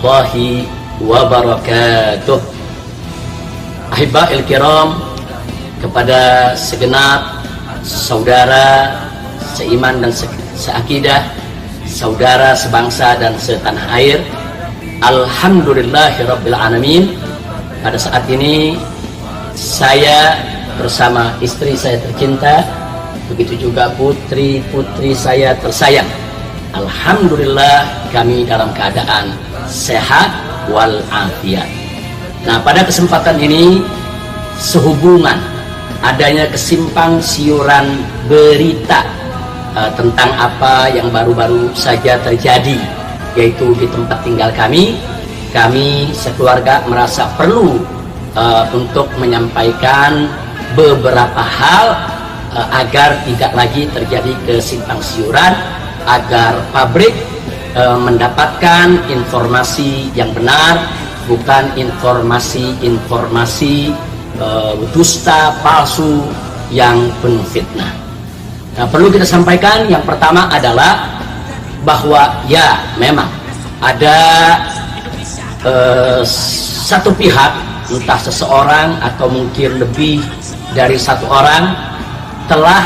warahmatullahi wabarakatuh. Ahibba'il kiram, kepada segenap saudara seiman dan seakidah, saudara sebangsa dan setanah air, alhamdulillahirabbil alamin. Pada saat ini saya bersama istri saya tercinta, begitu juga putri-putri saya tersayang, alhamdulillah kami dalam keadaan sehat walafiat. Nah, pada kesempatan ini, sehubungan adanya kesimpang siuran berita tentang apa yang baru-baru saja terjadi, yaitu di tempat tinggal kami sekeluarga merasa perlu untuk menyampaikan beberapa hal agar tidak lagi terjadi kesimpang siuran, agar publik mendapatkan informasi yang benar, bukan informasi dusta, palsu, yang penuh fitnah. Nah, perlu kita sampaikan, yang pertama adalah bahwa ya memang ada satu pihak, entah seseorang atau mungkin lebih dari satu orang, telah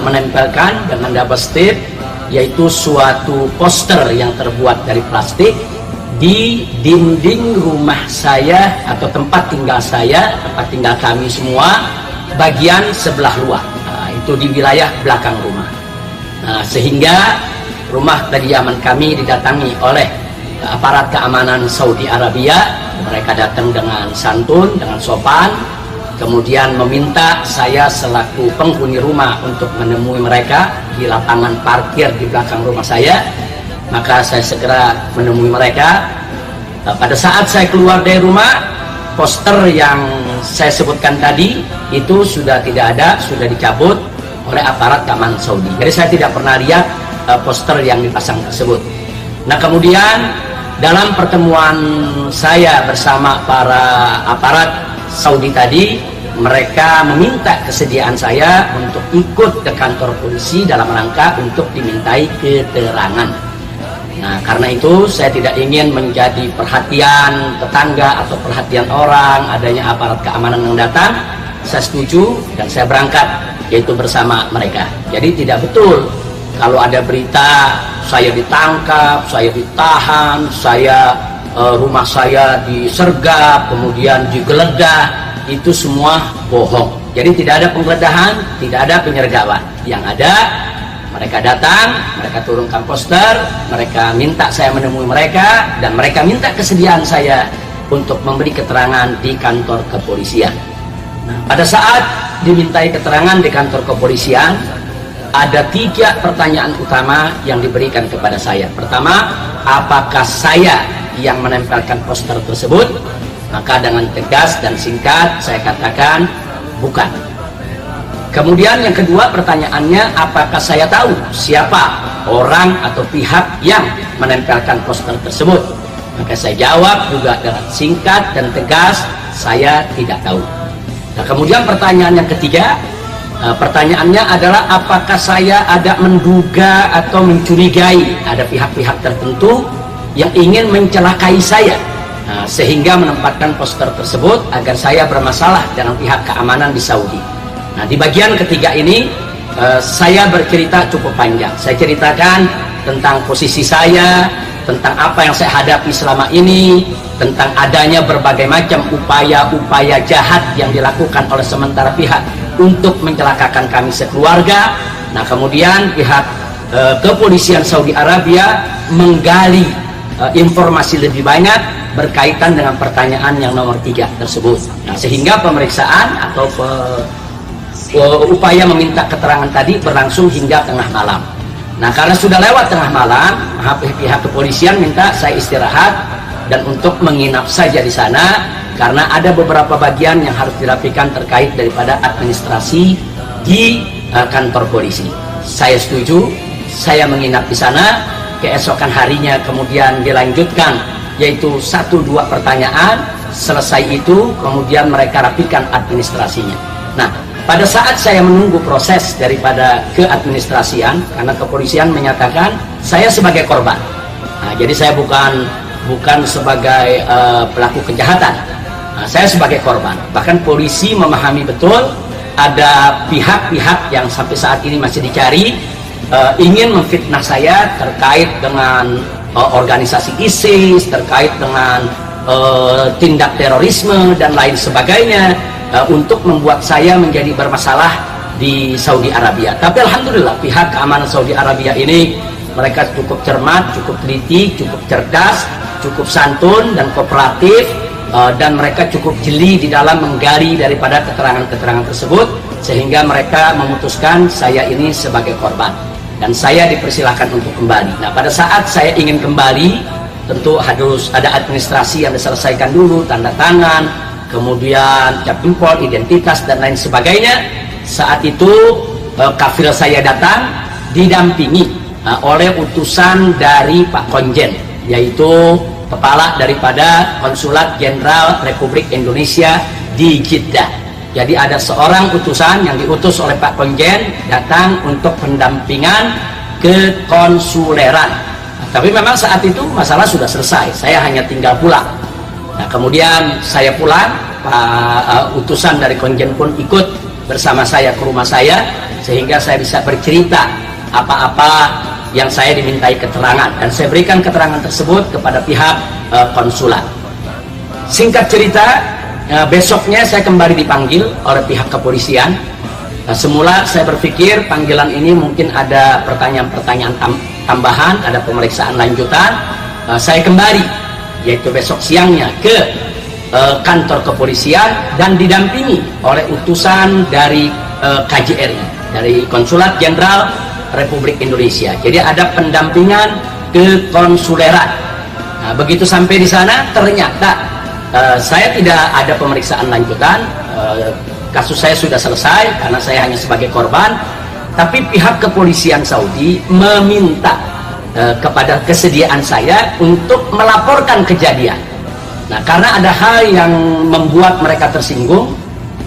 menempelkan dengan double stip, yaitu suatu poster yang terbuat dari plastik di dinding rumah saya atau tempat tinggal saya, tempat tinggal kami semua, bagian sebelah luar. Nah, itu di wilayah belakang rumah. Nah, sehingga rumah kediaman kami didatangi oleh aparat keamanan Saudi Arabia. Mereka datang dengan santun, dengan sopan, kemudian meminta saya selaku penghuni rumah untuk menemui mereka di lapangan parkir di belakang rumah saya. Maka saya segera menemui mereka. Pada saat saya keluar dari rumah, poster yang saya sebutkan tadi itu sudah tidak ada, sudah dicabut oleh aparat keamanan Saudi. Jadi saya tidak pernah lihat poster yang dipasang tersebut. Nah, kemudian dalam pertemuan saya bersama para aparat Saudi tadi, mereka meminta kesediaan saya untuk ikut ke kantor polisi dalam rangka untuk dimintai keterangan. Nah, karena itu saya tidak ingin menjadi perhatian tetangga atau perhatian orang adanya aparat keamanan yang datang. Saya setuju dan saya berangkat, yaitu bersama mereka. Jadi tidak betul kalau ada berita saya ditangkap, saya ditahan, rumah saya disergap, kemudian digeledah. Itu semua bohong. Jadi tidak ada penggeledahan, tidak ada penyergapan. Yang ada, mereka datang, mereka turunkan poster, mereka minta saya menemui mereka, dan mereka minta kesediaan saya untuk memberi keterangan di kantor kepolisian. Nah, pada saat dimintai keterangan di kantor kepolisian, ada 3 pertanyaan utama yang diberikan kepada saya. Pertama, apakah saya yang menempelkan poster tersebut? Maka dengan tegas dan singkat saya katakan bukan. Kemudian yang kedua pertanyaannya, apakah saya tahu siapa orang atau pihak yang menempelkan poster tersebut? Maka saya jawab juga dengan singkat dan tegas, saya tidak tahu. Nah, kemudian pertanyaan yang ketiga, pertanyaannya adalah apakah saya ada menduga atau mencurigai ada pihak-pihak tertentu yang ingin mencelakai saya, sehingga menempatkan poster tersebut agar saya bermasalah dengan pihak keamanan di Saudi. Nah, di bagian ketiga ini saya bercerita cukup panjang. Saya ceritakan tentang posisi saya, tentang apa yang saya hadapi selama ini, tentang adanya berbagai macam upaya-upaya jahat yang dilakukan oleh sementara pihak untuk mencelakakan kami sekeluarga. Nah, kemudian pihak kepolisian Saudi Arabia menggali informasi lebih banyak berkaitan dengan pertanyaan yang nomor 3 tersebut. Nah, sehingga pemeriksaan atau upaya meminta keterangan tadi berlangsung hingga tengah malam. Nah, karena sudah lewat tengah malam, pihak kepolisian minta saya istirahat dan untuk menginap saja di sana, karena ada beberapa bagian yang harus dirapikan terkait daripada administrasi di kantor polisi. Saya setuju, saya menginap di sana. Keesokan harinya kemudian dilanjutkan, yaitu 1-2 pertanyaan. Selesai itu kemudian mereka rapikan administrasinya. Nah, pada saat saya menunggu proses daripada keadministrasian, karena kepolisian menyatakan saya sebagai korban. Nah, Nah, jadi saya bukan sebagai pelaku kejahatan. Nah, saya sebagai korban. Bahkan polisi memahami betul ada pihak-pihak yang sampai saat ini masih dicari, ingin memfitnah saya terkait dengan organisasi ISIS, terkait dengan tindak terorisme dan lain sebagainya, untuk membuat saya menjadi bermasalah di Saudi Arabia. Tapi alhamdulillah pihak keamanan Saudi Arabia ini mereka cukup cermat, cukup teliti, cukup cerdas, cukup santun dan kooperatif, dan mereka cukup jeli di dalam menggali daripada keterangan-keterangan tersebut, sehingga mereka memutuskan saya ini sebagai korban dan saya dipersilahkan untuk kembali. Nah, pada saat saya ingin kembali, tentu harus ada administrasi yang diselesaikan dulu, tanda tangan, kemudian cap jempol, identitas dan lain sebagainya. Saat itu kafil saya datang didampingi oleh utusan dari Pak Konjen, yaitu kepala daripada Konsulat Jenderal Republik Indonesia di Jeddah. Jadi ada seorang utusan yang diutus oleh Pak Konjen datang untuk pendampingan ke konsuleran. Nah, tapi memang saat itu masalah sudah selesai, saya hanya tinggal pulang. Nah, kemudian saya pulang, Pak utusan dari Konjen pun ikut bersama saya ke rumah saya, sehingga saya bisa bercerita apa-apa yang saya dimintai keterangan, dan saya berikan keterangan tersebut kepada pihak konsulat. Singkat cerita, besoknya saya kembali dipanggil oleh pihak kepolisian. Semula saya berpikir panggilan ini mungkin ada pertanyaan-pertanyaan tambahan, ada pemeriksaan lanjutan. Saya kembali, yaitu besok siangnya, ke kantor kepolisian dan didampingi oleh utusan dari KJRI, dari Konsulat Jenderal Republik Indonesia. Jadi ada pendampingan ke konsuleran. Nah, begitu sampai di sana ternyata saya tidak ada pemeriksaan lanjutan, kasus saya sudah selesai karena saya hanya sebagai korban. Tapi pihak kepolisian Saudi meminta kepada kesediaan saya untuk melaporkan kejadian. Nah, karena ada hal yang membuat mereka tersinggung,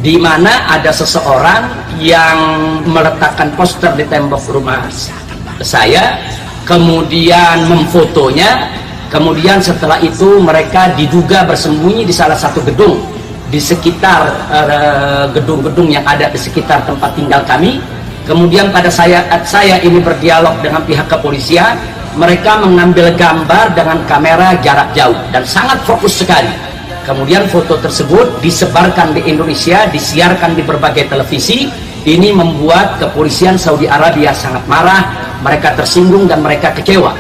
di mana ada seseorang yang meletakkan poster di tembok rumah saya, kemudian memfotonya, kemudian setelah itu mereka diduga bersembunyi di salah satu gedung di sekitar gedung-gedung yang ada di sekitar tempat tinggal kami. Kemudian pada saat saya ini berdialog dengan pihak kepolisian, mereka mengambil gambar dengan kamera jarak jauh dan sangat fokus sekali. Kemudian foto tersebut disebarkan di Indonesia, disiarkan di berbagai televisi. Ini membuat kepolisian Saudi Arabia sangat marah, mereka tersinggung dan mereka kecewa.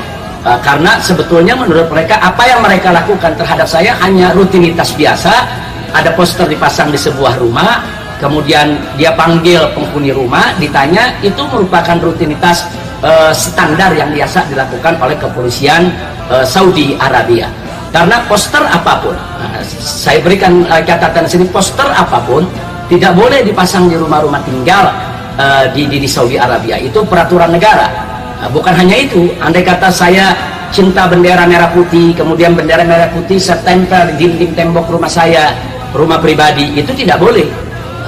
Karena sebetulnya menurut mereka apa yang mereka lakukan terhadap saya hanya rutinitas biasa. Ada poster dipasang di sebuah rumah, kemudian dia panggil penghuni rumah, ditanya, itu merupakan rutinitas standar yang biasa dilakukan oleh kepolisian Saudi Arabia. Karena poster apapun, saya berikan catatan sini, poster apapun tidak boleh dipasang di rumah-rumah tinggal di Saudi Arabia. Itu peraturan negara. Bukan hanya itu, andai kata saya cinta bendera merah putih, kemudian bendera merah putih saya tempel di dinding tembok rumah saya, rumah pribadi, itu tidak boleh.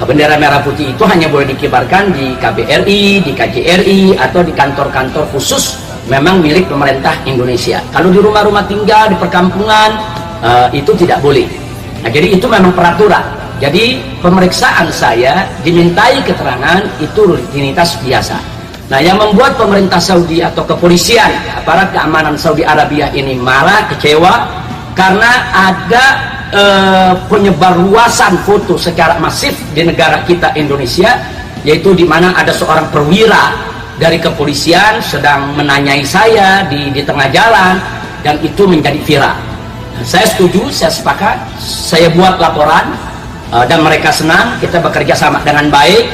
Bendera merah putih itu hanya boleh dikibarkan di KBRI, di KJRI, atau di kantor-kantor khusus memang milik pemerintah Indonesia. Kalau di rumah-rumah tinggal, di perkampungan, itu tidak boleh. Nah, jadi itu memang peraturan. Jadi pemeriksaan saya dimintai keterangan itu rutinitas biasa. Nah, yang membuat pemerintah Saudi atau kepolisian, aparat keamanan Saudi Arabia ini marah, kecewa, karena ada penyebar luasan foto secara masif di negara kita Indonesia, yaitu di mana ada seorang perwira dari kepolisian sedang menanyai saya di tengah jalan, dan itu menjadi viral. Saya setuju, saya sepakat, saya buat laporan, dan mereka senang, kita bekerja sama dengan baik.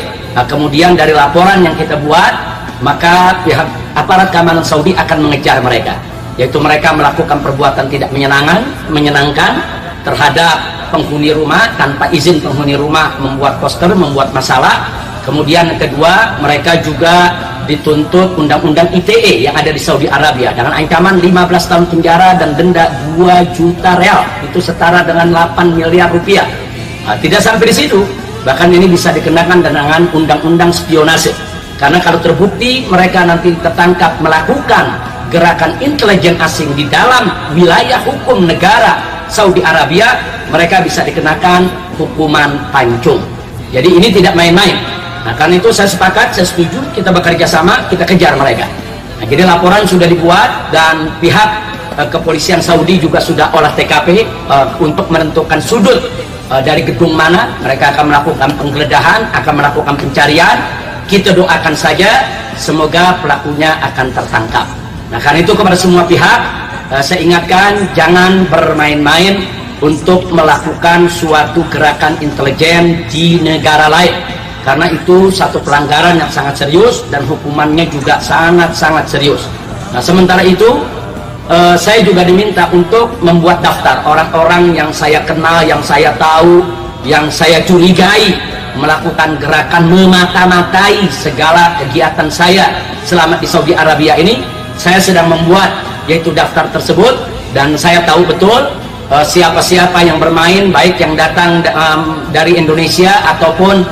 Kemudian dari laporan yang kita buat, maka pihak aparat keamanan Saudi akan mengejar mereka, yaitu mereka melakukan perbuatan tidak menyenangkan terhadap penghuni rumah, tanpa izin penghuni rumah membuat poster, membuat masalah. Kemudian yang kedua, mereka juga dituntut undang-undang ITE yang ada di Saudi Arabia dengan ancaman 15 tahun penjara dan denda 2 juta real, itu setara dengan 8 miliar rupiah. Nah, tidak sampai di situ, bahkan ini bisa dikenakan dengan undang-undang spionase, karena kalau terbukti mereka nanti tertangkap melakukan gerakan intelijen asing di dalam wilayah hukum negara Saudi Arabia, mereka bisa dikenakan hukuman pancung. Jadi ini tidak main-main. Nah, karena itu saya sepakat, saya setuju, kita bekerja sama, kita kejar mereka. Nah, jadi laporan sudah dibuat dan pihak kepolisian Saudi juga sudah olah TKP untuk menentukan sudut dari gedung mana mereka akan melakukan penggeledahan, akan melakukan pencarian. Kita doakan saja semoga pelakunya akan tertangkap. Nah, karena itu kepada semua pihak saya ingatkan, jangan bermain-main untuk melakukan suatu gerakan intelijen di negara lain, karena itu satu pelanggaran yang sangat serius dan hukumannya juga sangat-sangat serius. Nah, sementara itu saya juga diminta untuk membuat daftar orang-orang yang saya kenal, yang saya tahu, yang saya curigai melakukan gerakan memata-matai segala kegiatan saya selama di Saudi Arabia ini. Saya sedang membuat yaitu daftar tersebut, dan saya tahu betul siapa-siapa yang bermain, baik yang datang dari Indonesia ataupun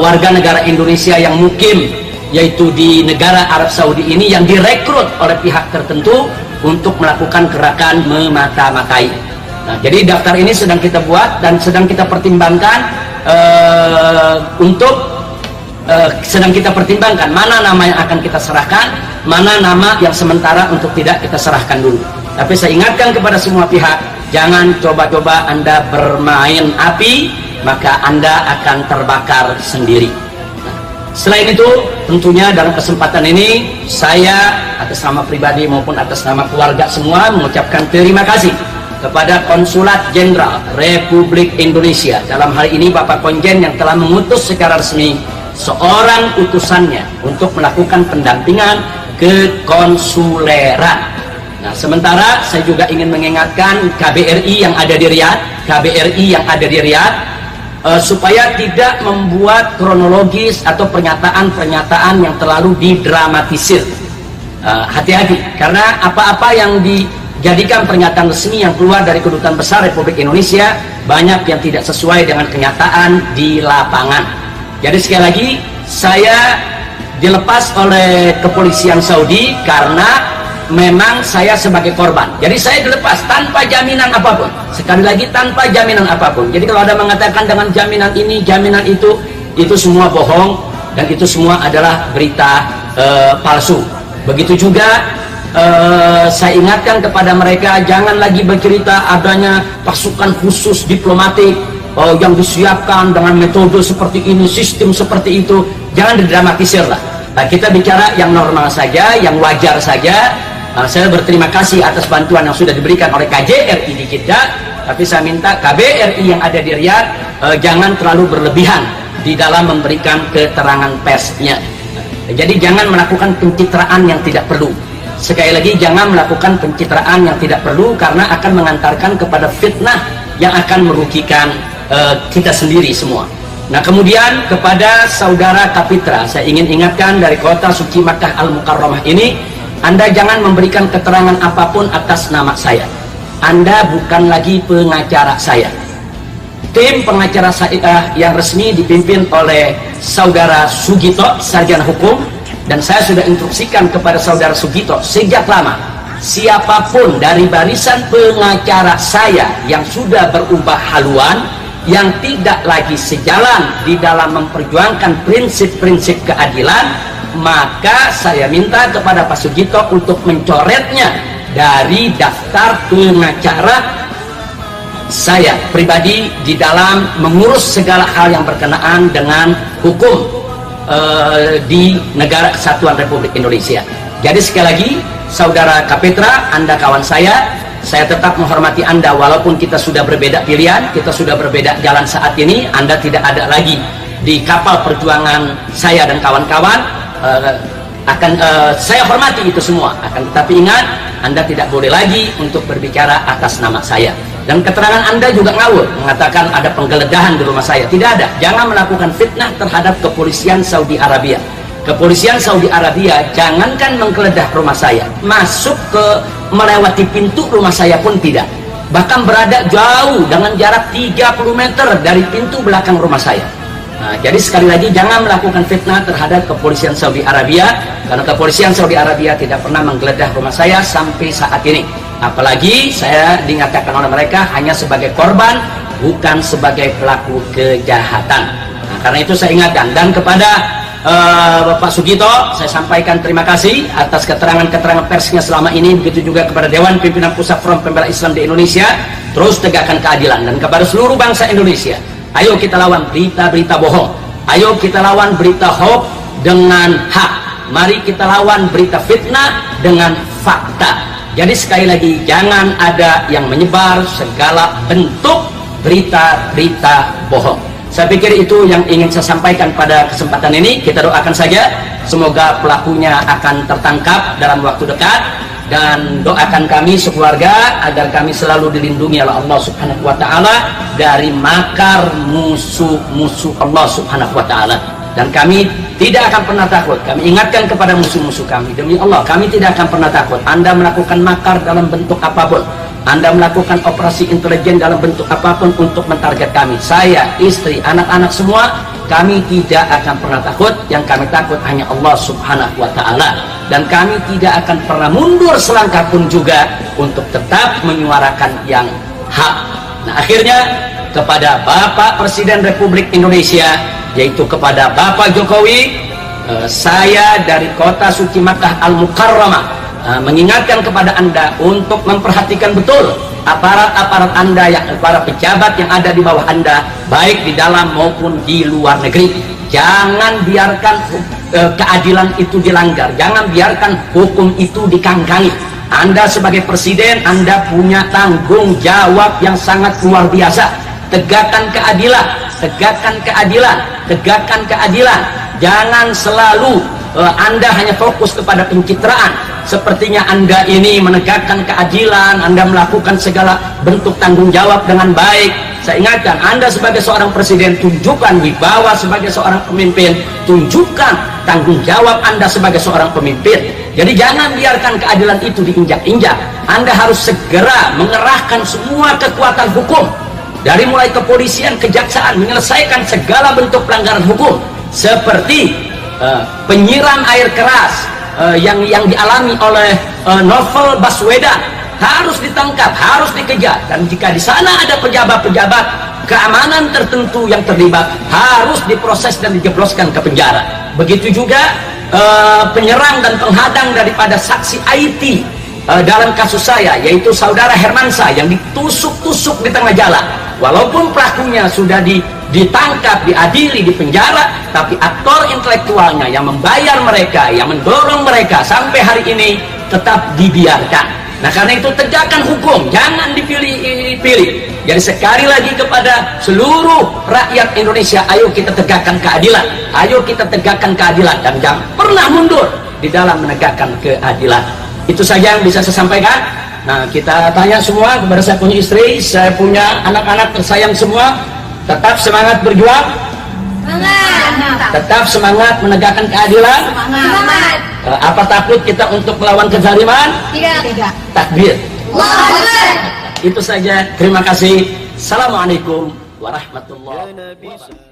warga negara Indonesia yang mukim yaitu di negara Arab Saudi ini, yang direkrut oleh pihak tertentu untuk melakukan gerakan memata-matai. Nah, jadi daftar ini sedang kita buat dan sedang kita pertimbangkan sedang kita pertimbangkan mana nama yang akan kita serahkan, mana nama yang sementara untuk tidak kita serahkan dulu. Tapi saya ingatkan kepada semua pihak, jangan coba-coba Anda bermain api, maka Anda akan terbakar sendiri. Nah, selain itu, tentunya dalam kesempatan ini saya atas nama pribadi maupun atas nama keluarga semua mengucapkan terima kasih kepada Konsulat Jenderal Republik Indonesia, dalam hal ini Bapak Konjen, yang telah mengutus secara resmi seorang utusannya untuk melakukan pendampingan kekonsuleran. Nah, sementara saya juga ingin mengingatkan KBRI yang ada di Riyadh, supaya tidak membuat kronologis atau pernyataan-pernyataan yang terlalu didramatisir. Hati-hati, karena apa-apa yang dijadikan pernyataan resmi yang keluar dari Kedutaan Besar Republik Indonesia banyak yang tidak sesuai dengan kenyataan di lapangan. Jadi sekali lagi, saya dilepas oleh kepolisian Saudi karena memang saya sebagai korban. Jadi saya dilepas tanpa jaminan apapun. Sekali lagi, tanpa jaminan apapun. Jadi kalau ada mengatakan dengan jaminan ini, jaminan itu semua bohong, dan itu semua adalah berita palsu. Begitu juga saya ingatkan kepada mereka, jangan lagi bercerita adanya pasukan khusus diplomatik yang disiapkan dengan metode seperti ini, sistem seperti itu. Jangan didramatisir lah. Nah, kita bicara yang normal saja, yang wajar saja. Saya berterima kasih atas bantuan yang sudah diberikan oleh KJRI di Jeddah, tapi saya minta KBRI yang ada di Riyadh jangan terlalu berlebihan di dalam memberikan keterangan persnya. Jadi jangan melakukan pencitraan yang tidak perlu. Sekali lagi, jangan melakukan pencitraan yang tidak perlu, karena akan mengantarkan kepada fitnah yang akan merugikan kita sendiri semua. Nah, kemudian kepada saudara Kapitra, saya ingin ingatkan dari kota suci Makkah Al-Mukarramah ini, Anda jangan memberikan keterangan apapun atas nama saya. Anda bukan lagi pengacara saya. Tim pengacara saya yang resmi dipimpin oleh saudara Sugito, sarjana hukum, dan saya sudah instruksikan kepada saudara Sugito sejak lama, siapapun dari barisan pengacara saya yang sudah berubah haluan, yang tidak lagi sejalan di dalam memperjuangkan prinsip-prinsip keadilan, maka saya minta kepada Pak Sugito untuk mencoretnya dari daftar pengacara saya pribadi di dalam mengurus segala hal yang berkenaan dengan hukum di Negara Kesatuan Republik Indonesia. Jadi sekali lagi, saudara Kapitra, Anda kawan saya tetap menghormati Anda walaupun kita sudah berbeda pilihan, kita sudah berbeda jalan saat ini. Anda tidak ada lagi di kapal perjuangan saya dan kawan-kawan. Saya hormati itu semua, akan tetapi ingat, Anda tidak boleh lagi untuk berbicara atas nama saya. Dan keterangan Anda juga ngawur, mengatakan ada penggeledahan di rumah saya. Tidak ada. Jangan melakukan fitnah terhadap kepolisian Saudi Arabia. Kepolisian Saudi Arabia jangankan menggeledah rumah saya, masuk ke melewati pintu rumah saya pun tidak. Bahkan berada jauh dengan jarak 30 meter dari pintu belakang rumah saya. Nah, jadi sekali lagi jangan melakukan fitnah terhadap kepolisian Saudi Arabia, karena kepolisian Saudi Arabia tidak pernah menggeledah rumah saya sampai saat ini. Apalagi saya dinyatakan oleh mereka hanya sebagai korban, bukan sebagai pelaku kejahatan. Nah, karena itu saya ingatkan, dan kepada Bapak Sugito saya sampaikan terima kasih atas keterangan-keterangan persnya selama ini, begitu juga kepada Dewan Pimpinan Pusat Front Pembela Islam di Indonesia. Terus tegakkan keadilan, dan kepada seluruh bangsa Indonesia, ayo kita lawan berita-berita bohong, ayo kita lawan berita hoax dengan hak, mari kita lawan berita fitnah dengan fakta. Jadi sekali lagi, jangan ada yang menyebar segala bentuk berita-berita bohong. Saya pikir itu yang ingin saya sampaikan pada kesempatan ini. Kita doakan saja semoga pelakunya akan tertangkap dalam waktu dekat, dan doakan kami sekeluarga agar kami selalu dilindungi oleh Allah Subhanahu wa taala dari makar musuh-musuh Allah Subhanahu wa taala. Dan kami tidak akan pernah takut. Kami ingatkan kepada musuh-musuh kami, demi Allah kami tidak akan pernah takut. Anda melakukan makar dalam bentuk apapun, Anda melakukan operasi intelijen dalam bentuk apapun untuk mentarget kami, saya, istri, anak-anak semua, kami tidak akan pernah takut. Yang kami takut hanya Allah Subhanahu wa ta'ala, dan kami tidak akan pernah mundur selangkah pun juga untuk tetap menyuarakan yang hak. Nah, akhirnya kepada Bapak Presiden Republik Indonesia, yaitu kepada Bapak Jokowi, saya dari kota suci Makkah Al-Mukarramah mengingatkan kepada Anda untuk memperhatikan betul aparat-aparat Anda, para pejabat yang ada di bawah Anda, baik di dalam maupun di luar negeri. Jangan biarkan keadilan itu dilanggar, jangan biarkan hukum itu dikangkangi. Anda sebagai presiden, Anda punya tanggung jawab yang sangat luar biasa. Tegakkan keadilan, tegakkan keadilan, tegakkan keadilan. Jangan selalu Anda hanya fokus kepada pencitraan. Sepertinya Anda ini menegakkan keadilan, Anda melakukan segala bentuk tanggung jawab dengan baik. Saya ingatkan, Anda sebagai seorang presiden, tunjukkan wibawa sebagai seorang pemimpin, tunjukkan tanggung jawab Anda sebagai seorang pemimpin. Jadi jangan biarkan keadilan itu diinjak-injak. Anda harus segera mengerahkan semua kekuatan hukum, dari mulai kepolisian, kejaksaan, menyelesaikan segala bentuk pelanggaran hukum, seperti penyiram air keras yang dialami oleh Novel Baswedan, harus ditangkap, harus dikejar. Dan jika di sana ada pejabat-pejabat keamanan tertentu yang terlibat, harus diproses dan dijebloskan ke penjara. Begitu juga penyerang dan penghadang daripada saksi IT dalam kasus saya, yaitu saudara Hermansyah yang ditusuk-tusuk di tengah jalan. Walaupun pelakunya sudah ditangkap, diadili, dipenjara, tapi aktor intelektualnya yang membayar mereka, yang mendorong mereka sampai hari ini tetap dibiarkan. Nah, karena itu tegakkan hukum, jangan dipilih-pilih. Jadi sekali lagi kepada seluruh rakyat Indonesia, ayo kita tegakkan keadilan, ayo kita tegakkan keadilan, dan jangan pernah mundur di dalam menegakkan keadilan. Itu saja yang bisa saya sampaikan. Nah, kita tanya semua kepada saya punya istri, saya punya anak-anak tersayang semua, tetap semangat berjuang, tetap semangat menegakkan keadilan. Apa takut kita untuk melawan kezaliman? Tidak. Takbir. Itu saja. Terima kasih. Assalamualaikum warahmatullahi wabarakatuh.